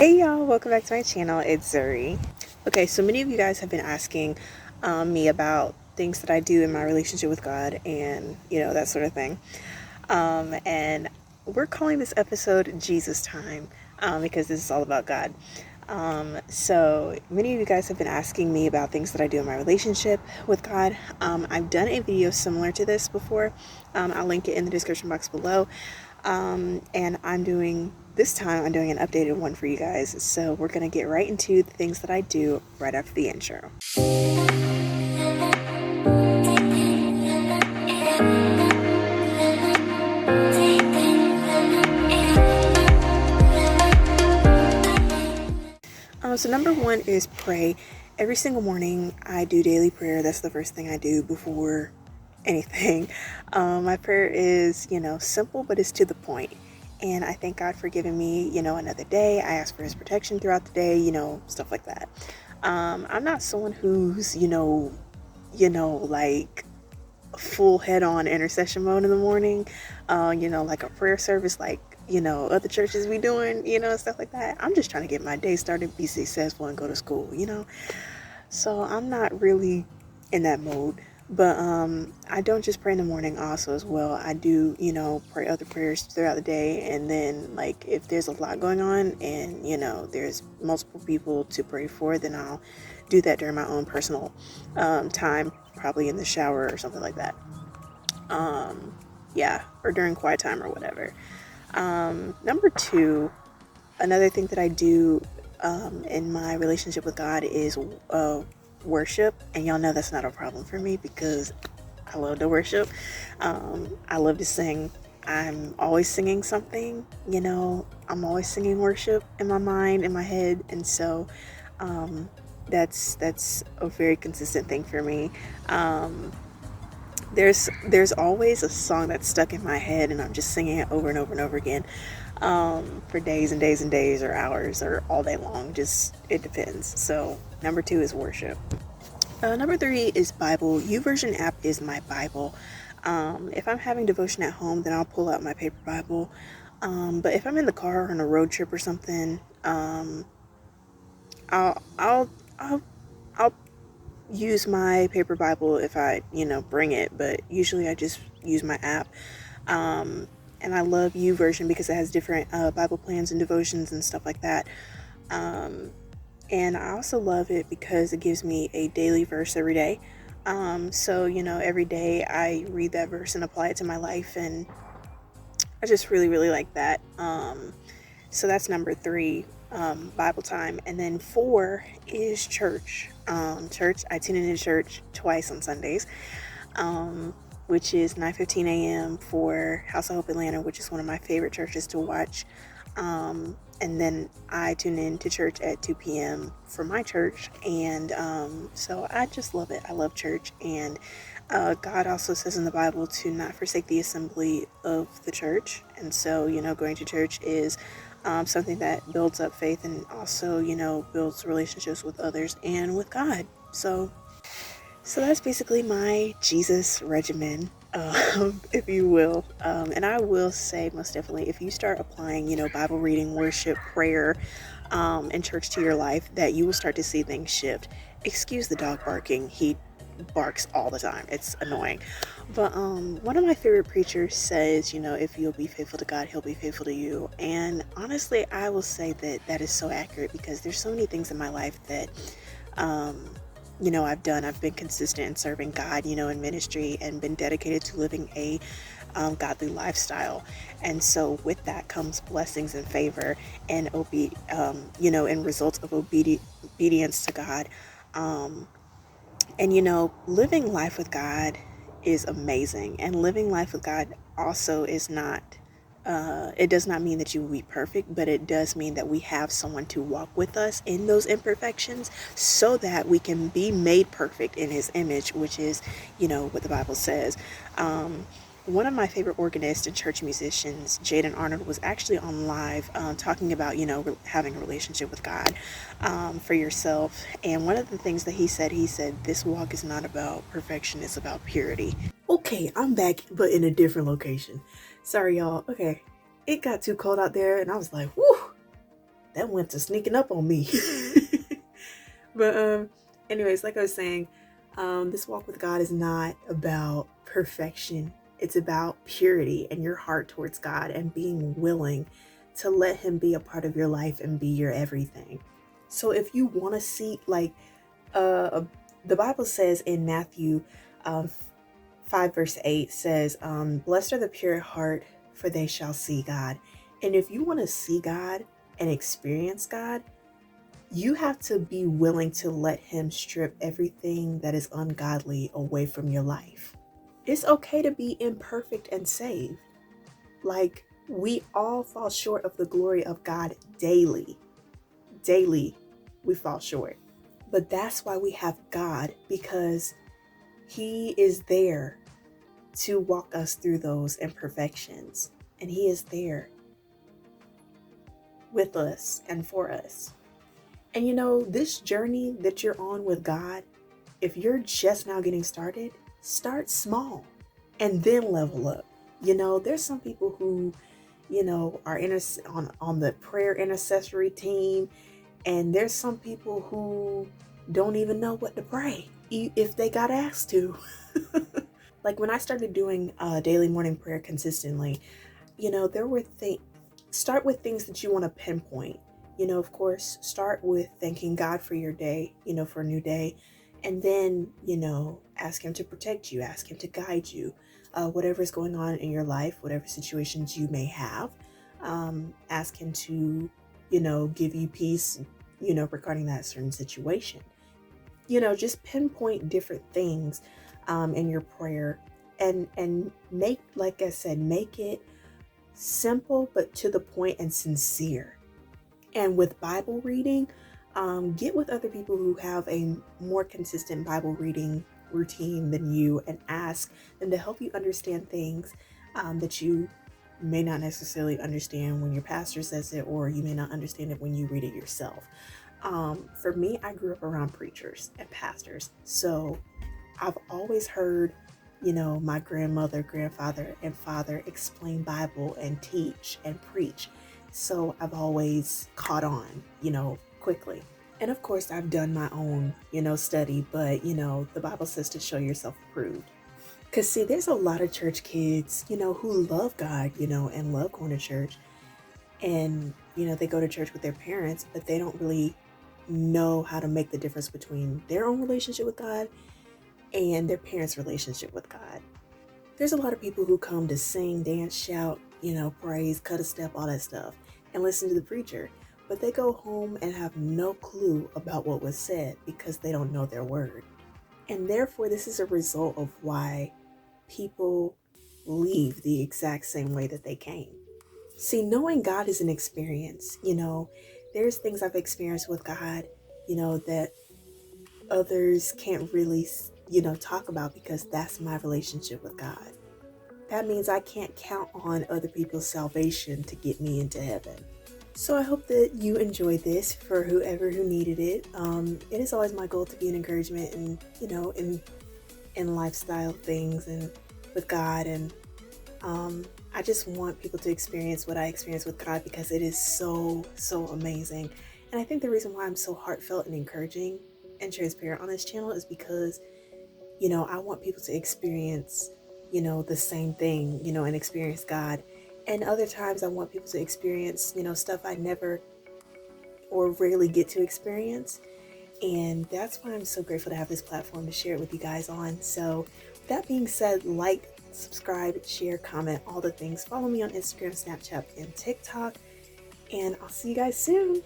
Hey y'all, welcome back to my channel. It's Zuri. Okay, so many of you guys have been asking me about things that I do in my relationship with God and, that sort of thing. And we're calling this episode Jesus Time because this is all about God. So many of you guys have been asking me about things that I do in my relationship with God. I've done a video similar to this before. I'll link it in the description box below. And this time I'm doing an updated one for you guys. So we're going to get right into the things that I do right after the intro. So number one is pray. Every single morning I do daily prayer. That's the first thing I do before anything. My prayer is, simple, but it's to the point. And I thank God for giving me, another day. I ask for his protection throughout the day, stuff like that. I'm not someone who's, like full head on intercession mode in the morning, like a prayer service, like, other churches be doing, stuff like that. I'm just trying to get my day started, be successful, and go to school, So I'm not really in that mode. But I don't just pray in the morning also as well. I do, pray other prayers throughout the day. And then, like, if there's a lot going on and, there's multiple people to pray for, then I'll do that during my own personal time, probably in the shower or something like that. Yeah, or during quiet time or whatever. Number two, another thing that I do in my relationship with God is worship. And y'all know that's not a problem for me because I love to worship. I love to sing. I'm always singing something, I'm always singing worship in my mind, in my head. And so that's a very consistent thing for me. There's always a song that's stuck in my head and I'm just singing it over and over and over again for days and days and days or hours or all day long. Just, it depends. So number two is worship. Number three is Bible. YouVersion app is my Bible. If I'm having devotion at home, then I'll pull out my paper Bible. But if I'm in the car or on a road trip or something, I'll I'll use my paper Bible if I, bring it. But usually I just use my app. And I love YouVersion because it has different Bible plans and devotions and stuff like that. And I also love it because it gives me a daily verse every day. So, every day I read that verse and apply it to my life. And I just really, really like that. So that's number three, Bible time. And then four is church. Church, I tune into church twice on Sundays, which is 9:15 a.m. for House of Hope Atlanta, which is one of my favorite churches to watch. And then I tune in to church at 2 p.m. for my church. And so I just love it. I love church. And God also says in the Bible to not forsake the assembly of the church. And so, going to church is something that builds up faith and also, builds relationships with others and with God. So that's basically my Jesus regimen, if you will. And I will say most definitely, if you start applying, Bible reading, worship, prayer, and church to your life, that you will start to see things shift. Excuse the dog barking. He barks all the time. It's annoying. But one of my favorite preachers says, if you'll be faithful to God, he'll be faithful to you. And honestly, I will say that that is so accurate because there's so many things in my life that I've been consistent in serving God, in ministry, and been dedicated to living a godly lifestyle. And so with that comes blessings and favor and and results of obedience to God. And living life with God is amazing. And living life with God also is not it does not mean that you will be perfect, but it does mean that we have someone to walk with us in those imperfections so that we can be made perfect in his image, which is, what the Bible says. One of my favorite organists and church musicians, Jaden Arnold, was actually on live talking about, having a relationship with God for yourself. And one of the things that he said, this walk is not about perfection, it's about purity. Okay, I'm back, but in a different location. Sorry, y'all. Okay, it got too cold out there, and I was like, whew. that went to sneaking up on me. But anyways, like I was saying, this walk with God is not about perfection. It's about purity and your heart towards God and being willing to let him be a part of your life and be your everything. So if you want to see, like, the Bible says in Matthew 5 verse 8 says, blessed are the pure at heart, for they shall see God. And if you want to see God and experience God, you have to be willing to let him strip everything that is ungodly away from your life. It's okay to be imperfect and saved. Like, we all fall short of the glory of God daily. Daily, we fall short. But that's why we have God, because he is there to walk us through those imperfections. And he is there with us and for us. And you know, this journey that you're on with God, if you're just now getting started, start small and then level up. You know, there's some people who, you know, are on the prayer intercessory team, and there's some people who don't even know what to pray if they got asked to. Like when I started doing daily morning prayer consistently, you know, there were start with things that you want to pinpoint. You know, of course, start with thanking God for your day, you know, for a new day. And then, you know, ask him to protect you, ask him to guide you, whatever's going on in your life, whatever situations you may have. Ask him to, you know, give you peace, you know, regarding that certain situation. You know, just pinpoint different things in your prayer, and make, like I said, make it simple but to the point and sincere. And with Bible reading, get with other people who have a more consistent Bible reading routine than you, and ask them to help you understand things that you may not necessarily understand when your pastor says it, or you may not understand it when you read it yourself. For me, I grew up around preachers and pastors, so I've always heard, you know, my grandmother, grandfather, and father explain Bible and teach and preach. So I've always caught on, you know, quickly. And of course, I've done my own, you know, study, but, you know, the Bible says to show yourself approved. Because, see, there's a lot of church kids, you know, who love God, you know, and love going to church. And, you know, they go to church with their parents, but they don't really know how to make the difference between their own relationship with God and their parents' relationship with God. There's a lot of people who come to sing, dance, shout, you know, praise, cut a step, all that stuff, and listen to the preacher, but they go home and have no clue about what was said because they don't know their word. And therefore, this is a result of why people leave the exact same way that they came. See, knowing God is an experience. You know, there's things I've experienced with God, you know, that others can't really, you know, talk about, because that's my relationship with God. That means I can't count on other people's salvation to get me into heaven. So I hope that you enjoyed this, for whoever who needed it. It is always my goal to be an encouragement, and, you know, in lifestyle things and with God. And I just want people to experience what I experience with God, because it is so, so amazing. And I think the reason why I'm so heartfelt and encouraging and transparent on this channel is because, you know, I want people to experience, you know, the same thing, you know, and experience God. And other times I want people to experience, you know, stuff I never or rarely get to experience. And that's why I'm so grateful to have this platform to share it with you guys on. So that being said, like, subscribe, share, comment, all the things. Follow me on Instagram, Snapchat, and TikTok. And I'll see you guys soon.